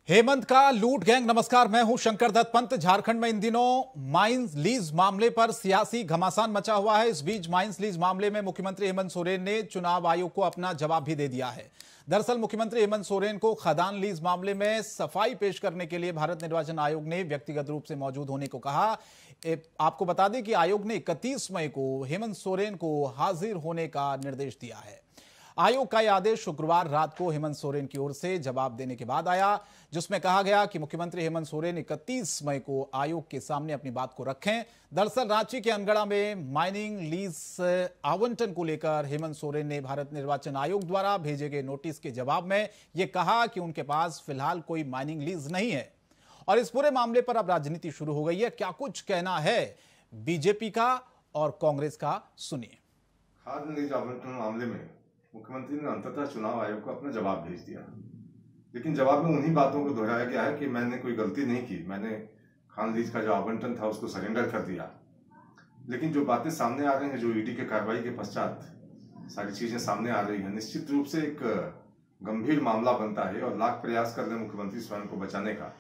हेमंत का लूट गैंग। नमस्कार, मैं हूं शंकर दत्त पंत। झारखंड में इन दिनों माइंस लीज मामले पर सियासी घमासान मचा हुआ है। इस बीच माइंस लीज मामले में मुख्यमंत्री हेमंत सोरेन ने चुनाव आयोग को अपना जवाब भी दे दिया है। दरअसल मुख्यमंत्री हेमंत सोरेन को खदान लीज मामले में सफाई पेश करने के लिए भारत निर्वाचन आयोग ने व्यक्तिगत रूप से मौजूद होने को कहा। आपको बता दें कि आयोग ने 31 मई को हेमंत सोरेन को हाजिर होने का निर्देश दिया है। आयोग का यह आदेश शुक्रवार रात को हेमंत सोरेन की ओर से जवाब देने के बाद आया, जिसमें कहा गया कि मुख्यमंत्री हेमंत सोरेन 31 मई को आयोग के सामने अपनी बात को रखें। दरअसल रांची के अनगढ़ा में माइनिंग लीज आवंटन को लेकर हेमंत सोरेन ने भारत निर्वाचन आयोग द्वारा भेजे गए नोटिस के जवाब में यह कहा कि उनके पास फिलहाल कोई माइनिंग लीज नहीं है। और इस पूरे मामले पर अब राजनीति शुरू हो गई है। क्या कुछ कहना है बीजेपी का और कांग्रेस का, सुनिए। खाद्य लीज आवंटन मामले में मुख्यमंत्री ने अंततः चुनाव आयोग को अपना जवाब भेज दिया, लेकिन जवाब में उन्हीं बातों को दोहराया गया है कि मैंने कोई गलती नहीं की, मैंने खान लीज का जो आवंटन था उसको सरेंडर कर दिया। लेकिन जो बातें सामने आ रही हैं, जो ईडी के कार्रवाई के पश्चात सारी चीजें सामने आ रही हैं, निश्चित रूप से एक गंभीर मामला बनता है और लाख प्रयास कर रहे मुख्यमंत्री स्वयं को बचाने का।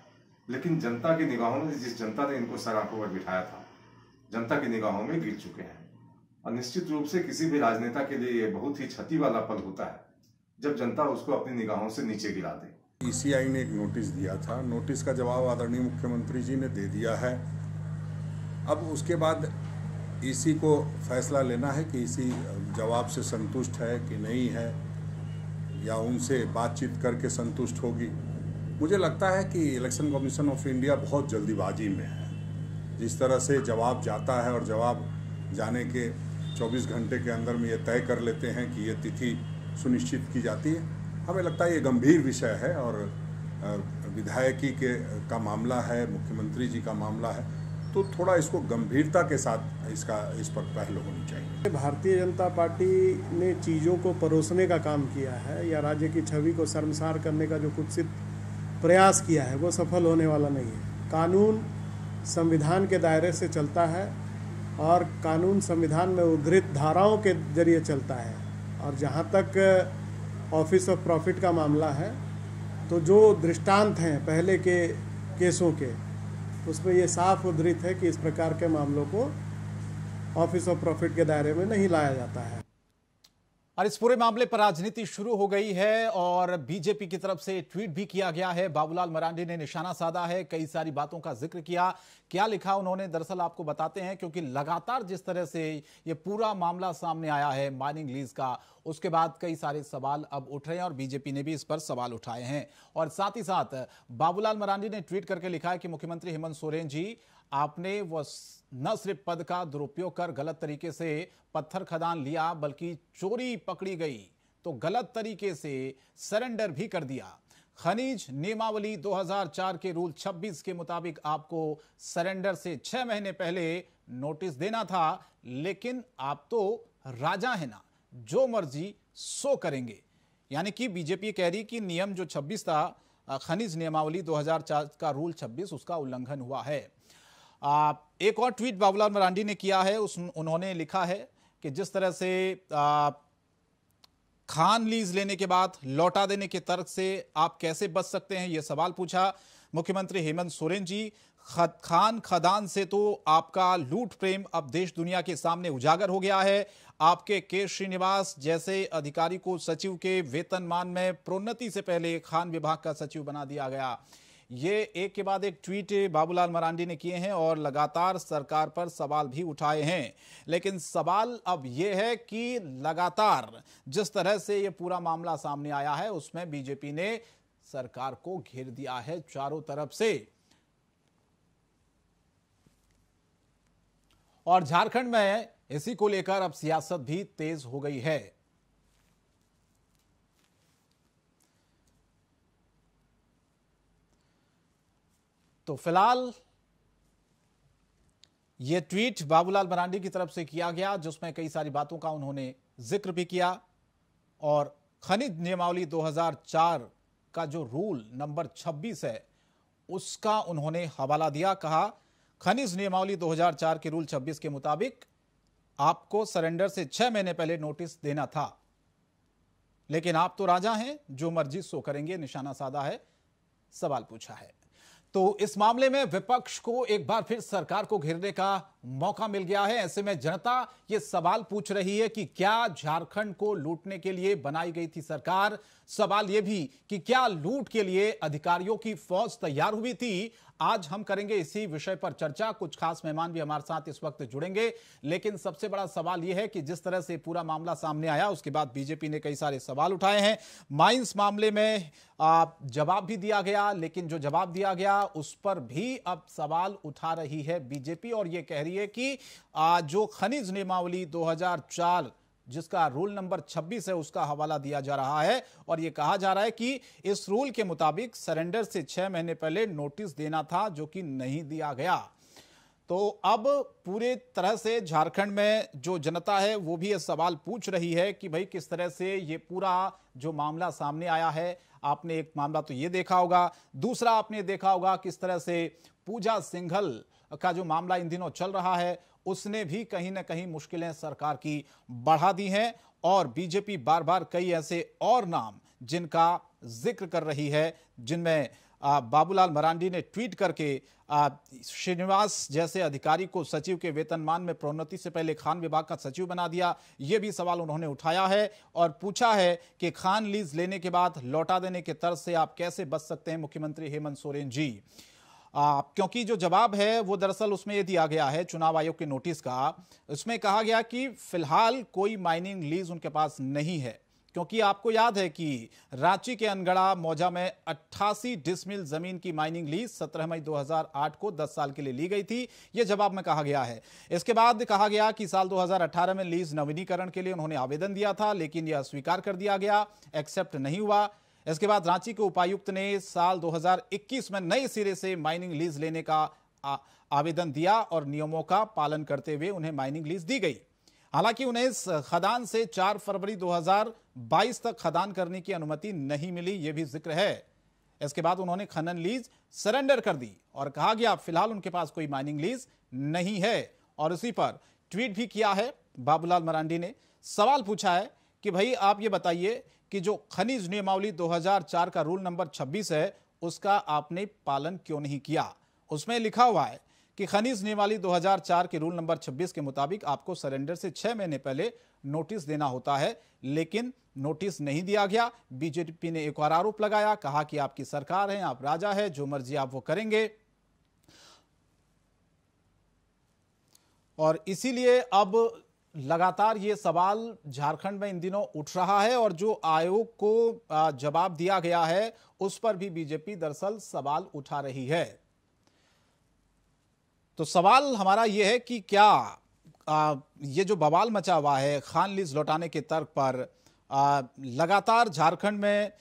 लेकिन जनता की निगाहों में, जिस जनता ने इनको सर आंखों पर बिठाया था, जनता की निगाहों में गिर चुके हैं। और निश्चित रूप से किसी भी राजनेता के लिए ये बहुत ही क्षति वाला पल होता है जब जनता उसको अपनी निगाहों से नीचे गिरा दे। ईसीआई ने एक नोटिस दिया था, नोटिस का जवाब आदरणीय मुख्यमंत्री जी ने दे दिया है। अब उसके बाद ईसी को फैसला लेना है कि ईसी जवाब से संतुष्ट है कि नहीं है, या उनसे बातचीत करके संतुष्ट होगी। मुझे लगता है कि इलेक्शन कमीशन ऑफ इंडिया बहुत जल्दीबाजी में है। जिस तरह से जवाब जाता है और जवाब जाने के 24 घंटे के अंदर में ये तय कर लेते हैं कि ये तिथि सुनिश्चित की जाती है, हमें लगता है ये गंभीर विषय है और विधायकी का मामला है, मुख्यमंत्री जी का मामला है, तो थोड़ा इसको गंभीरता के साथ इस पर पहल होनी चाहिए। भारतीय जनता पार्टी ने चीज़ों को परोसने का काम किया है या राज्य की छवि को शर्मसार करने का जो कुत्सित प्रयास किया है वो सफल होने वाला नहीं है। कानून संविधान के दायरे से चलता है और कानून संविधान में उद्धृत धाराओं के जरिए चलता है। और जहाँ तक ऑफिस ऑफ प्रॉफिट का मामला है, तो जो दृष्टांत हैं पहले के केसों के, उसमें ये साफ उद्धृत है कि इस प्रकार के मामलों को ऑफिस ऑफ प्रॉफिट के दायरे में नहीं लाया जाता है। और इस पूरे मामले पर राजनीति शुरू हो गई है और बीजेपी की तरफ से ट्वीट भी किया गया है। बाबूलाल मरांडी ने निशाना साधा है, कई सारी बातों का जिक्र किया। क्या लिखा उन्होंने, दरअसल आपको बताते हैं, क्योंकि लगातार जिस तरह से ये पूरा मामला सामने आया है माइनिंग लीज का, उसके बाद कई सारे सवाल अब उठ रहे हैं और बीजेपी ने भी इस पर सवाल उठाए हैं। और साथ ही साथ बाबूलाल मरांडी ने ट्वीट करके लिखा है कि मुख्यमंत्री हेमंत सोरेन जी, आपने वो न सिर्फ पद का दुरुपयोग कर गलत तरीके से पत्थर खदान लिया, बल्कि चोरी पकड़ी गई तो गलत तरीके से सरेंडर भी कर दिया। खनिज नियमावली 2004 के रूल 26 के मुताबिक आपको सरेंडर से 6 महीने पहले नोटिस देना था, लेकिन आप तो राजा है ना, जो मर्जी सो करेंगे। यानी कि बीजेपी कह रही कि नियम जो 26 था, खनिज नियमावली 2004 का रूल 26, उसका उल्लंघन हुआ है। एक और ट्वीट बाबूलाल मरांडी ने किया है, उन्होंने लिखा है कि जिस तरह से खान लीज लेने के बाद लौटा देने के तर्क से आप कैसे बच सकते हैं, यह सवाल पूछा मुख्यमंत्री हेमंत सोरेन जी। खान खदान से तो आपका लूट प्रेम अब देश दुनिया के सामने उजागर हो गया है। आपके के श्रीनिवास जैसे अधिकारी को सचिव के वेतनमान में प्रोन्नति से पहले खान विभाग का सचिव बना दिया गया। ये एक के बाद एक ट्वीट बाबूलाल मरांडी ने किए हैं और लगातार सरकार पर सवाल भी उठाए हैं। लेकिन सवाल अब यह है कि लगातार जिस तरह से ये पूरा मामला सामने आया है, उसमें बीजेपी ने सरकार को घेर दिया है चारों तरफ से। और झारखंड में इसी को लेकर अब सियासत भी तेज हो गई है। तो फिलहाल यह ट्वीट बाबूलाल मरांडी की तरफ से किया गया, जिसमें कई सारी बातों का उन्होंने जिक्र भी किया और खनिज नियमावली 2004 का जो रूल नंबर 26 है, उसका उन्होंने हवाला दिया। कहा, खनिज नियमावली 2004 के रूल 26 के मुताबिक आपको सरेंडर से 6 महीने पहले नोटिस देना था, लेकिन आप तो राजा हैं, जो मर्जी सो करेंगे, निशाना साधा है सवाल पूछा है। तो इस मामले में विपक्ष को एक बार फिर सरकार को घेरने का मौका मिल गया है। ऐसे में जनता ये सवाल पूछ रही है कि क्या झारखंड को लूटने के लिए बनाई गई थी सरकार? सवाल यह भी कि क्या लूट के लिए अधिकारियों की फौज तैयार हुई थी? आज हम करेंगे इसी विषय पर चर्चा। कुछ खास मेहमान भी हमारे साथ इस वक्त जुड़ेंगे, लेकिन सबसे बड़ा सवाल यह है कि जिस तरह से पूरा मामला सामने आया उसके बाद बीजेपी ने कई सारे सवाल उठाए हैं। माइंस मामले में जवाब भी दिया गया, लेकिन जो जवाब दिया गया उस पर भी अब सवाल उठा रही है बीजेपी और यह कह रही है कि जो खनिज नियमावली 2004 जिसका रूल नंबर 26 है उसका हवाला दिया जा रहा है और यह कहा जा रहा है कि इस रूल के मुताबिक सरेंडर से 6 महीने पहले नोटिस देना था, जो कि नहीं दिया गया। तो अब पूरे तरह से झारखंड में जो जनता है वो भी ये सवाल पूछ रही है कि भाई किस तरह से ये पूरा जो मामला सामने आया है। आपने एक मामला तो ये देखा होगा, दूसरा आपने देखा होगा किस तरह से पूजा सिंघल का जो मामला इन दिनों चल रहा है उसने भी कहीं ना कहीं मुश्किलें सरकार की बढ़ा दी हैं और बीजेपी बार बार कई ऐसे और नाम जिनका जिक्र कर रही है, जिनमें बाबूलाल मरांडी ने ट्वीट करके श्रीनिवास जैसे अधिकारी को सचिव के वेतनमान में प्रोन्नति से पहले खान विभाग का सचिव बना दिया। यह भी सवाल उन्होंने उठाया है और पूछा है कि खान लीज लेने के बाद लौटा देने के तर्ज से आप कैसे बच सकते हैं मुख्यमंत्री हेमंत सोरेन जी। क्योंकि जो जवाब है वो दरअसल उसमें ये दिया गया है चुनाव आयोग के नोटिस का। उसमें कहा गया कि फिलहाल कोई माइनिंग लीज उनके पास नहीं है, क्योंकि आपको याद है कि रांची के अनगढ़ा मौजा में 88 डिसमिल जमीन की माइनिंग लीज 17 मई 2008 को 10 साल के लिए ली गई थी। यह जवाब में कहा गया है। इसके बाद कहा गया कि साल 2018 में लीज नवीनीकरण के लिए उन्होंने आवेदन दिया था, लेकिन यह अस्वीकार कर दिया गया, एक्सेप्ट नहीं हुआ। इसके बाद रांची के उपायुक्त ने साल 2021 में नए सिरे से माइनिंग लीज लेने का आवेदन दिया और नियमों का पालन करते हुए उन्हें माइनिंग लीज दी गई। हालांकि उन्हें इस खदान से 4 फरवरी 2022 तक खदान करने की अनुमति नहीं मिली, यह भी जिक्र है। इसके बाद उन्होंने खनन लीज सरेंडर कर दी और कहा गया फिलहाल उनके पास कोई माइनिंग लीज नहीं है। और उसी पर ट्वीट भी किया है बाबूलाल मरांडी ने। सवाल पूछा है कि भाई आप ये बताइए कि जो खनिज नियमावली 2004 का रूल नंबर 26 है उसका आपने पालन क्यों नहीं किया। उसमें लिखा हुआ है कि खनिज नियमावली 2004 के रूल नंबर 26 के मुताबिक आपको सरेंडर से 6 महीने पहले नोटिस देना होता है, लेकिन नोटिस नहीं दिया गया। बीजेपी ने एक और आरोप लगाया, कहा कि आपकी सरकार है, आप राजा है, जो मर्जी आप वो करेंगे। और इसीलिए अब लगातार ये सवाल झारखंड में इन दिनों उठ रहा है और जो आयोग को जवाब दिया गया है उस पर भी बीजेपी दरअसल सवाल उठा रही है। तो सवाल हमारा यह है कि क्या ये जो बवाल मचा हुआ है खान लीज लौटाने के तर्क पर, लगातार झारखंड में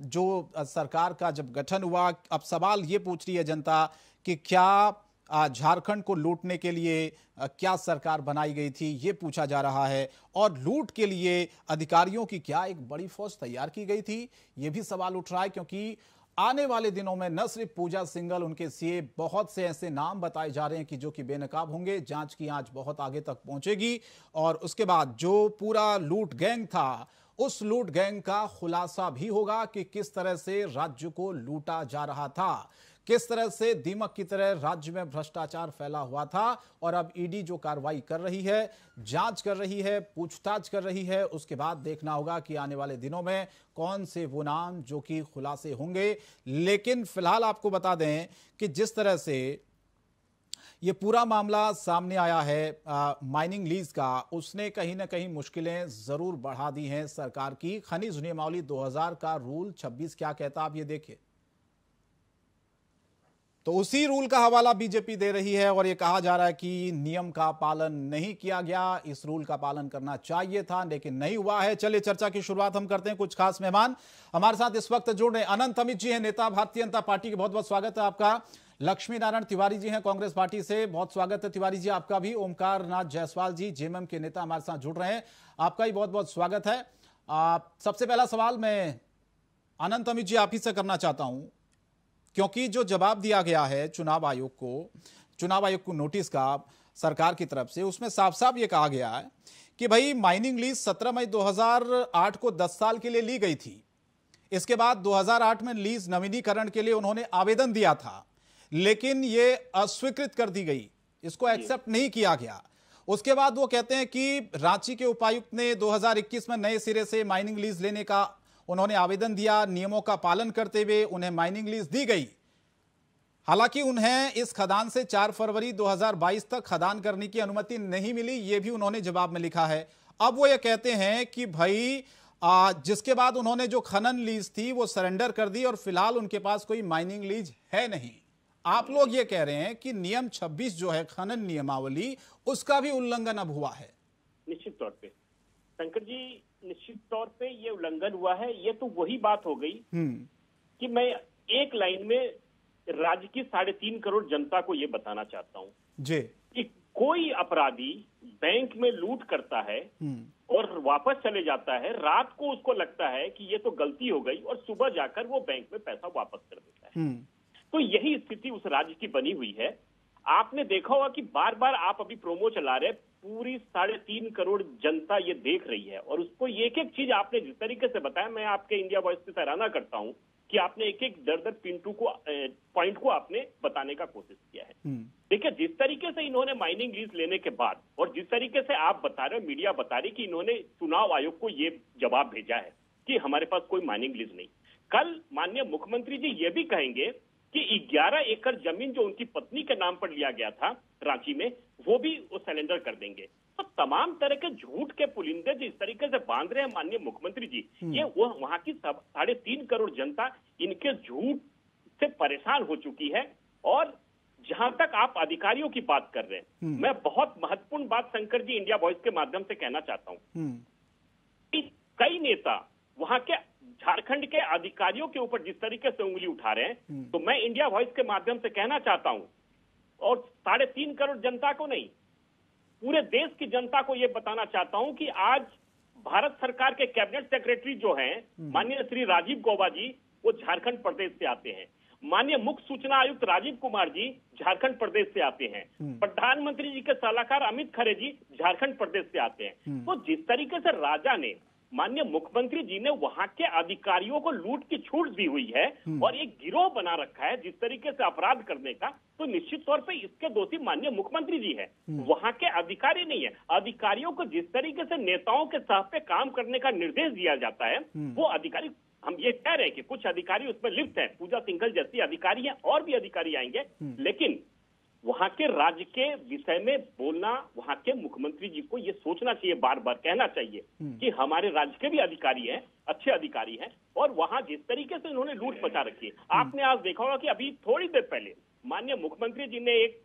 जो सरकार का जब गठन हुआ, अब सवाल ये पूछ रही है जनता कि क्या झारखंड को लूटने के लिए क्या सरकार बनाई गई थी, ये पूछा जा रहा है। और लूट के लिए अधिकारियों की क्या एक बड़ी फौज तैयार की गई थी, ये भी सवाल उठ रहा है। क्योंकि आने वाले दिनों में न सिर्फ पूजा सिंघल, उनके सीए बहुत से ऐसे नाम बताए जा रहे हैं कि जो कि बेनकाब होंगे। जांच की आंच बहुत आगे तक पहुंचेगी और उसके बाद जो पूरा लूट गैंग था उस लूट गैंग का खुलासा भी होगा कि किस तरह से राज्य को लूटा जा रहा था, किस तरह से दीमक की तरह राज्य में भ्रष्टाचार फैला हुआ था। और अब ईडी जो कार्रवाई कर रही है, जांच कर रही है, पूछताछ कर रही है, उसके बाद देखना होगा कि आने वाले दिनों में कौन से वो नाम जो कि खुलासे होंगे। लेकिन फिलहाल आपको बता दें कि जिस तरह से ये पूरा मामला सामने आया है माइनिंग लीज का, उसने कहीं ना कहीं मुश्किलें जरूर बढ़ा दी हैं सरकार की। खनिज नियमावली 2000 का रूल 26 क्या कहता आप ये देखिए। तो उसी रूल का हवाला बीजेपी दे रही है और यह कहा जा रहा है कि नियम का पालन नहीं किया गया, इस रूल का पालन करना चाहिए था लेकिन नहीं हुआ है। चलिए चर्चा की शुरुआत हम करते हैं। कुछ खास मेहमान हमारे साथ इस वक्त जुड़ रहे हैं। अनंत अमित जी हैं, नेता भारतीय जनता पार्टी के, बहुत बहुत स्वागत है आपका। लक्ष्मी नारायण तिवारी जी हैं कांग्रेस पार्टी से, बहुत स्वागत है तिवारी जी आपका भी। ओमकार नाथ जायसवाल जी जेएमएम के नेता हमारे साथ जुड़ रहे हैं, आपका भी बहुत बहुत स्वागत है। सबसे पहला सवाल मैं अनंत अमित जी आप ही से करना चाहता हूं, क्योंकि जो जवाब दिया गया है चुनाव आयोग को नोटिस का सरकार की तरफ से, उसमें साफ साफ ये कहा गया है कि भाई माइनिंग लीज 17 मई 2008 को 10 साल के लिए ली गई थी। इसके बाद 2008 में लीज नवीनीकरण के लिए उन्होंने आवेदन दिया था, लेकिन ये अस्वीकृत कर दी गई, इसको एक्सेप्ट नहीं किया गया। उसके बाद वो कहते हैं कि रांची के उपायुक्त ने 2021 में नए सिरे से माइनिंग लीज लेने का उन्होंने आवेदन दिया, नियमों का पालन करते हुए उन्हें माइनिंग लीज दी गई। हालांकि उन्हें इस खदान से 4 फरवरी 2022 तक खदान करने की अनुमति नहीं मिली, ये भी उन्होंने जवाब में लिखा है। अब वो ये कहते हैं कि भाई जिसके बाद उन्होंने जो खनन लीज थी वो सरेंडर कर दी और फिलहाल उनके पास कोई माइनिंग लीज है नहीं। आप लोग ये कह रहे हैं कि नियम 26 जो है खनन नियमावली, उसका भी उल्लंघन अब हुआ है। निश्चित तौर पे शंकर जी, निश्चित तौर पे ये उल्लंघन हुआ है। ये तो वही बात हो गई कि मैं एक लाइन में राज्य की 3.5 करोड़ जनता को ये बताना चाहता हूँ जी कि कोई अपराधी बैंक में लूट करता है और वापस चले जाता है, रात को उसको लगता है कि ये तो गलती हो गई और सुबह जाकर वो बैंक में पैसा वापस कर देता है। तो यही स्थिति उस राज्य की बनी हुई है। आपने देखा होगा कि बार बार आप अभी प्रोमो चला रहे, पूरी 3.5 करोड़ जनता ये देख रही है और उसको एक एक चीज आपने जिस तरीके से बताया, मैं आपके इंडिया वॉइस की सराहना करता हूं कि आपने एक एक दर पिंटू को पॉइंट को आपने बताने का कोशिश किया है। देखिए, जिस तरीके से इन्होंने माइनिंग लीज लेने के बाद और जिस तरीके से आप बता रहे हो, मीडिया बता रही कि इन्होंने चुनाव आयोग को ये जवाब भेजा है कि हमारे पास कोई माइनिंग लीज नहीं। कल माननीय मुख्यमंत्री जी ये भी कहेंगे कि 11 एकड़ जमीन जो उनकी पत्नी के नाम पर लिया गया था रांची में, वो भी वो सरेंडर कर देंगे। तो तमाम तरह के झूठ के पुलिंदे जिस तरीके से बांध रहे हैं माननीय मुख्यमंत्री जी, ये वो वहां की 3.5 करोड़ जनता इनके झूठ से परेशान हो चुकी है। और जहां तक आप अधिकारियों की बात कर रहे हैं, मैं बहुत महत्वपूर्ण बात शंकर जी इंडिया वॉइस के माध्यम से कहना चाहता हूं कि कई नेता वहां के झारखंड के अधिकारियों के ऊपर जिस तरीके से उंगली उठा रहे हैं, तो मैं इंडिया वॉइस के माध्यम से कहना चाहता हूं और 3.5 करोड़ जनता को नहीं, पूरे देश की जनता को यह बताना चाहता हूं कि आज भारत सरकार के कैबिनेट सेक्रेटरी जो हैं माननीय श्री राजीव गौबा जी, वो झारखंड प्रदेश से आते हैं। माननीय मुख्य सूचना आयुक्त राजीव कुमार जी झारखंड प्रदेश से आते हैं। प्रधानमंत्री जी के सलाहकार अमित खरे जी झारखंड प्रदेश से आते हैं। तो जिस तरीके से राजा ने माननीय मुख्यमंत्री जी ने वहां के अधिकारियों को लूट की छूट दी हुई है और एक गिरोह बना रखा है जिस तरीके से अपराध करने का, तो निश्चित तौर पे इसके दोषी माननीय मुख्यमंत्री जी है, वहां के अधिकारी नहीं है। अधिकारियों को जिस तरीके से नेताओं के साथ पे काम करने का निर्देश दिया जाता है, वो अधिकारी, हम ये कह रहे हैं कि कुछ अधिकारी उसमें लिप्त हैं, पूजा सिंघल जैसी अधिकारी हैं और भी अधिकारी आएंगे, लेकिन वहां के राज्य के विषय में बोलना, वहां के मुख्यमंत्री जी को ये सोचना चाहिए, बार बार कहना चाहिए कि हमारे राज्य के भी अधिकारी हैं, अच्छे अधिकारी हैं, और वहां जिस तरीके से इन्होंने लूट मचा रखी है। आपने आज देखा होगा कि अभी थोड़ी देर पहले माननीय मुख्यमंत्री जी ने एक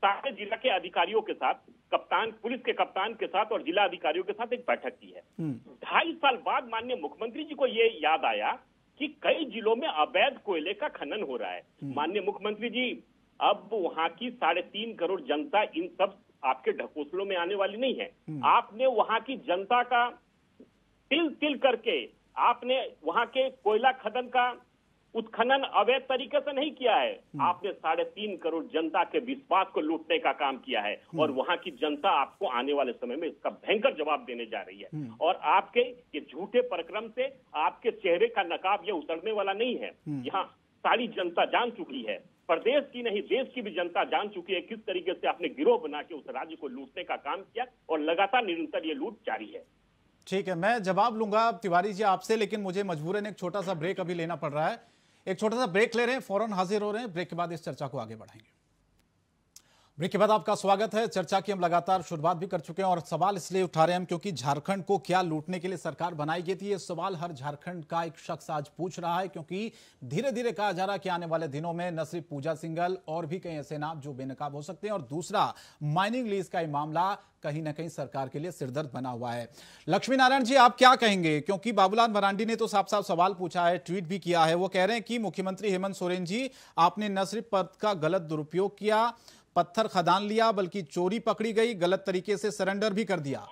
सारे जिला के अधिकारियों के साथ, कप्तान, पुलिस के कप्तान के साथ और जिला अधिकारियों के साथ एक बैठक की है। 2.5 साल बाद माननीय मुख्यमंत्री जी को ये याद आया कि कई जिलों में अवैध कोयले का खनन हो रहा है। माननीय मुख्यमंत्री जी, अब वहां की 3.5 करोड़ जनता इन सब आपके ढकोसलों में आने वाली नहीं है। आपने वहां की जनता का तिल तिल करके आपने वहां के कोयला खनन का उत्खनन अवैध तरीके से नहीं किया है, आपने 3.5 करोड़ जनता के विश्वास को लूटने का काम किया है और वहां की जनता आपको आने वाले समय में इसका भयंकर जवाब देने जा रही है। और आपके ये झूठे पराक्रम से आपके चेहरे का नकाब ये उतरने वाला नहीं है। यहाँ सारी जनता जान चुकी है, प्रदेश की नहीं देश की भी जनता जान चुकी है किस तरीके से आपने गिरोह बना के उस राज्य को लूटने का काम किया और लगातार निरंतर ये लूट जारी है। ठीक है, मैं जवाब लूंगा तिवारी जी आपसे, लेकिन मुझे मजबूरन एक छोटा सा ब्रेक अभी लेना पड़ रहा है। एक छोटा सा ब्रेक ले रहे हैं, फौरन हाजिर हो रहे हैं। ब्रेक के बाद इस चर्चा को आगे बढ़ाएंगे। ब्रेक के बाद आपका स्वागत है। चर्चा की हम लगातार शुरुआत भी कर चुके हैं और सवाल इसलिए उठा रहे हैं हम क्योंकि झारखंड को क्या लूटने के लिए सरकार बनाई गई थी, ये सवाल हर झारखंड का एक शख्स आज पूछ रहा है, क्योंकि धीरे धीरे कहा जा रहा है कि आने वाले दिनों में न सिर्फ पूजा सिंघल और भी कई ऐसे नाम जो बेनकाब हो सकते हैं, और दूसरा माइनिंग लीज का मामला कहीं ना कहीं सरकार के लिए सिरदर्द बना हुआ है। लक्ष्मी नारायण जी, आप क्या कहेंगे? क्योंकि बाबूलाल मरांडी ने तो साफ साफ सवाल पूछा है, ट्वीट भी किया है। वो कह रहे हैं कि मुख्यमंत्री हेमंत सोरेन जी, आपने न सिर्फ पद का गलत दुरुपयोग किया, पत्थर खदान लिया, बल्कि चोरी पकड़ी गई, गलत तरीके से सरेंडर भी कर दिया।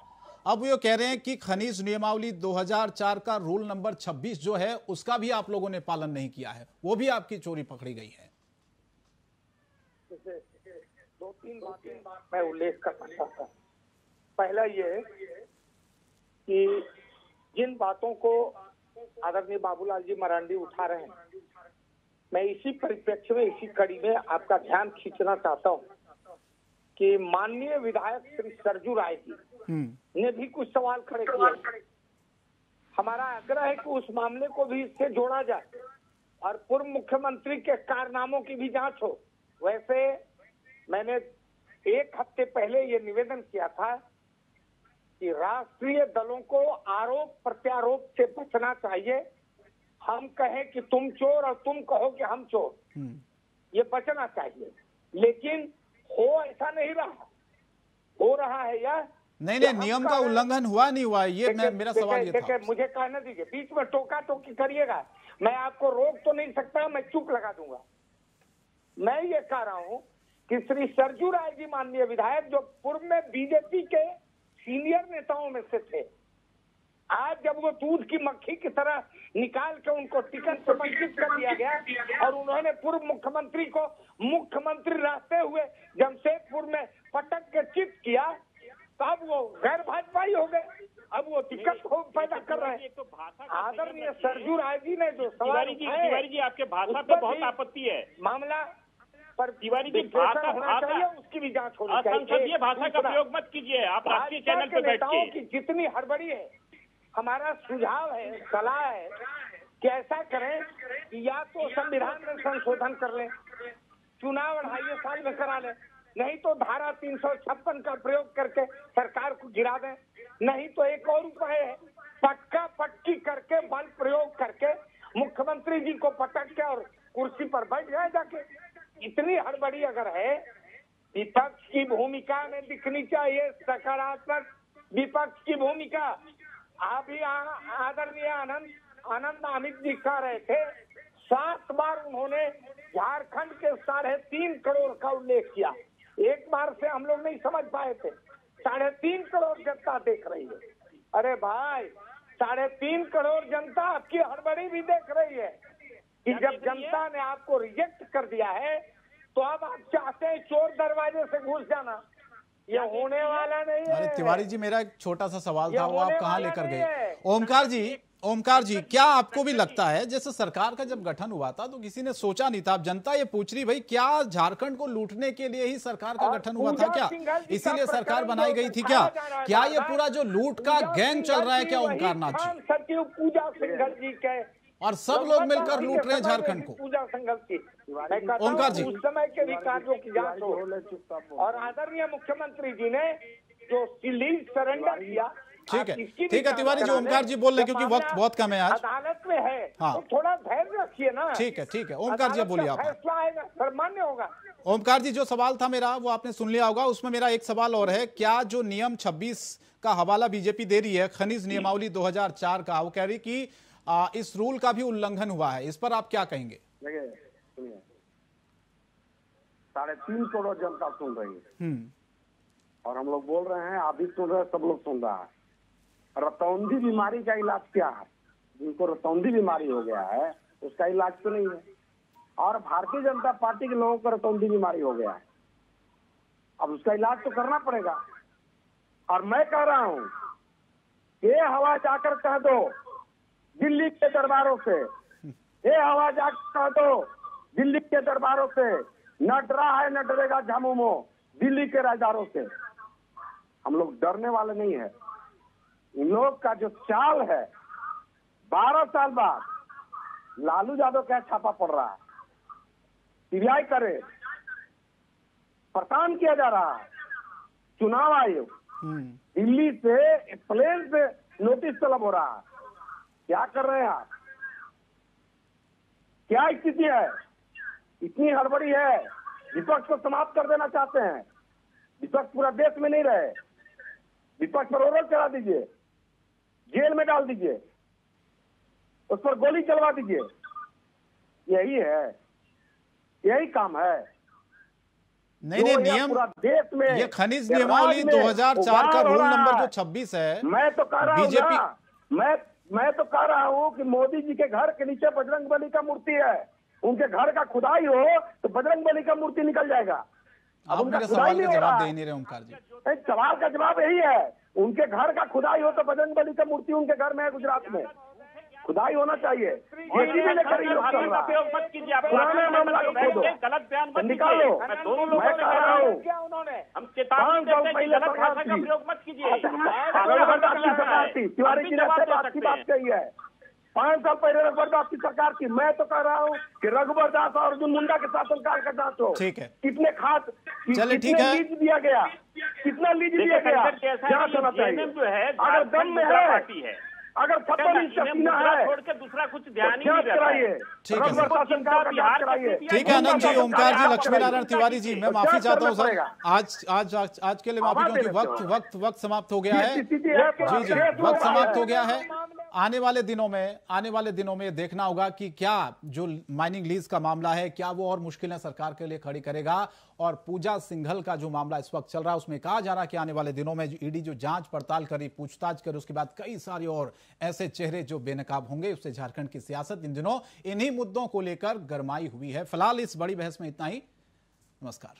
अब वो कह रहे हैं कि खनिज नियमावली 2004 का रूल नंबर 26 जो है उसका भी आप लोगों ने पालन नहीं किया है, वो भी आपकी चोरी पकड़ी गई है। 2-3 बातें मैं उल्लेख करना चाहता हूँ। पहला ये कि जिन बातों को आदरणीय बाबूलाल जी मरांडी उठा रहे हैं, मैं इसी परिप्रेक्ष्य में, इसी कड़ी में आपका ध्यान खींचना चाहता हूँ कि माननीय विधायक श्री सरजू राय जी ने भी कुछ सवाल खड़े किए। हमारा आग्रह है कि उस मामले को भी इससे जोड़ा जाए और पूर्व मुख्यमंत्री के कारनामों की भी जांच हो। वैसे मैंने एक हफ्ते पहले ये निवेदन किया था कि राष्ट्रीय दलों को आरोप प्रत्यारोप से बचना चाहिए। हम कहें कि तुम चोर और तुम कहो कि हम चोर, ये बचना चाहिए। लेकिन हो ऐसा नहीं रहा, हो रहा है या नहीं, नियम का उल्लंघन हुआ नहीं हुआ, ये मेरा सवाल ये था। मुझे कहने दीजिए, बीच में टोका टोकी करिएगा, मैं आपको रोक तो नहीं सकता, मैं चुप लगा दूंगा। मैं ये कह रहा हूं कि श्री सरजू राय जी माननीय विधायक, जो पूर्व में बीजेपी के सीनियर नेताओं में से थे, आज जब वो दूध की मक्खी की तरह निकाल के उनको टिकट से वंचित कर दिया गया और उन्होंने पूर्व मुख्यमंत्री को मुख्यमंत्री रहते हुए जमशेदपुर में पटक के चित किया, तब वो गैर भाजपाई हो गए। अब वो दिक्कत पैदा कर रहे हैं। तो भाषा आदरणीय सरजू राय जी ने जो सवाल तिवारी जी आपके भाषा पे बहुत आपत्ति है। मामला पर तिवारी जी भाषा उसकी भी जांच होनी चाहिए। असंसदीय भाषा का प्रयोग मत कीजिए, आप राष्ट्रीय चैनल पे बैठ के। जितनी हड़बड़ी है, हमारा सुझाव है, सलाह है कि ऐसा करें कि या तो संविधान में संशोधन कर लें, चुनाव 2.5 साल में करा लें, नहीं तो धारा 356 का प्रयोग करके सरकार को गिरा दें, नहीं तो एक और उपाय है, पटका पटकी करके बल प्रयोग करके मुख्यमंत्री जी को पटक के और कुर्सी पर बैठ जाए जाके। इतनी हड़बड़ी अगर है, विपक्ष की भूमिका में दिखनी चाहिए सकारात्मक विपक्ष की भूमिका। अभी आदरणीय आनंद अमित जी कह रहे थे, 7 बार उन्होंने झारखंड के 3.5 करोड़ का उल्लेख किया। एक बार से हम लोग नहीं समझ पाए थे, 3.5 करोड़ जनता देख रही है। अरे भाई, 3.5 करोड़ जनता आपकी हड़बड़ी भी देख रही है कि जब जनता ने आपको रिजेक्ट कर दिया है तो अब आप चाहते हैं चोर दरवाजे से घुस जाना। ये होने वाला नहीं है। अरे तिवारी जी, मेरा एक छोटा सा सवाल था, वो आप कहाँ लेकर गए? ओमकार जी, क्या आपको भी लगता है जैसे सरकार का जब गठन हुआ था तो किसी ने सोचा नहीं था, अब जनता ये पूछ रही, भाई क्या झारखंड को लूटने के लिए ही सरकार का गठन हुआ था क्या? इसीलिए सरकार बनाई गई थी क्या? क्या ये पूरा जो लूट का गैंग चल रहा है क्या ओमकार नाथ जी? सचिव पूजा सिंघल जी के और सब लोग मिलकर लूट रहे हैं झारखंड को। पूजा सिंघल की ओमकार जी, उस समय के भी कार्यों की जांच हो। और आदरणीय मुख्यमंत्री जी ने जो सीलिंग सरेंडर किया, ठीक है तिवारी जी, ओमकार जी बोल रहे क्योंकि वक्त बहुत कम है आज, अदालत में है। हाँ, तो थोड़ा धैर्य रखिए ना। ठीक है ओमकार जी बोलिए आप। फैसला आएगा, सर्वमान्य होगा। ओमकार जी, जो सवाल था मेरा वो आपने सुन लिया होगा, उसमें मेरा एक सवाल और है, क्या जो नियम 26 का हवाला बीजेपी दे रही है, खनिज नियमावली 2004 का, वो कह रही कि इस रूल का भी उल्लंघन हुआ है, इस पर आप क्या कहेंगे? देखिए सुनिए, 3.5 करोड़ जनता सुन रही है और हम लोग बोल रहे हैं, आप भी सुन रहे हैं, सब लोग सुन रहा है। रतौंधी बीमारी का इलाज क्या है? जिनको रतौंधी बीमारी हो गया है उसका इलाज तो नहीं है, और भारतीय जनता पार्टी के लोगों को रतौंधी बीमारी हो गया है, अब उसका इलाज तो करना पड़ेगा। और मैं कह रहा हूं, ये हवा जाकर कह दो दिल्ली के दरबारों से, ये हवा जाकर कह दो दिल्ली के दरबारों से, न डरा है न डरेगा झामुमो दिल्ली के राजदारों से। हम लोग डरने वाले नहीं है। इन लोग का जो चाल है, 12 साल बाद लालू यादव का छापा पड़ रहा है, सीबीआई करे, परेशान किया जा रहा है। चुनाव आयोग दिल्ली से प्लेन से नोटिस तलब हो रहा है। क्या कर रहे हैं आप? क्या स्थिति है? इतनी हड़बड़ी है, विपक्ष को समाप्त कर देना चाहते हैं। विपक्ष पूरा देश में नहीं रहे, विपक्ष पर ओरल चला दीजिए, जेल में डाल दीजिए, उस पर गोली चलवा दीजिए। यही है, यही काम है। नहीं नियम पूरा देश में ये खनिज नियमावली 2004 का रूल नंबर जो 26 है, मैं तो कह रहा हूँ बीजेपी, मैं तो कह रहा हूँ कि मोदी जी के घर के नीचे बजरंगबली का मूर्ति है, उनके घर का खुदाई हो तो बजरंगबली का मूर्ति निकल जाएगा। आप मेरे सवाल का जवाब दे नहीं रहे ओमकार जी। सवाल का जवाब यही है, उनके घर का खुदाई हो तो बजरंगबली का मूर्ति उनके घर में है गुजरात में। खुदाई होना चाहिए। मत कीजिए, पुराना मामला को खोदो, गलत बयान मत निकालो। मैं दोनों लोगों मैं से कह रहा हूँ हम चेतावनी देते हैं कि गलत भाषा का प्रयोग मत कीजिए। तिवारी जी ने बात की बात कही है 5 साल पहले रघुवर दास की सरकार की। मैं तो कह रहा हूँ कि रघुवर दास और अर्जुन मुंडा के शासनकाल का जांच हो। ठीक है, कितने खाद, चलिए ठीक है, लीज दिया गया, कितना लीज दिया गया, जांच होना चाहिए। जो है अगर दम में है, अगर 56 इंच का सीना है, छोड़ के दूसरा कुछ ध्यान ही जांच कराइए। ठीक है सर। शासनकाल का जांच कराइए। ठीक है आनंद जी, ओमकार जी, लक्ष्मी नारायण तिवारी जी, मैं माफी चाहता हूँ सर, आज के लिए माफी, क्योंकि वक्त समाप्त हो गया है। जी, वक्त समाप्त हो गया है। आने वाले दिनों में देखना होगा कि क्या जो माइनिंग लीज का मामला है, क्या वो और मुश्किलें सरकार के लिए खड़ी करेगा। और पूजा सिंघल का जो मामला इस वक्त चल रहा है, उसमें कहा जा रहा है कि आने वाले दिनों में ईडी जो जांच पड़ताल करी, पूछताछ करे, उसके बाद कई सारे और ऐसे चेहरे जो बेनकाब होंगे। उससे झारखंड की सियासत इन दिनों इन्हीं मुद्दों को लेकर गरमाई हुई है। फिलहाल इस बड़ी बहस में इतना ही। नमस्कार।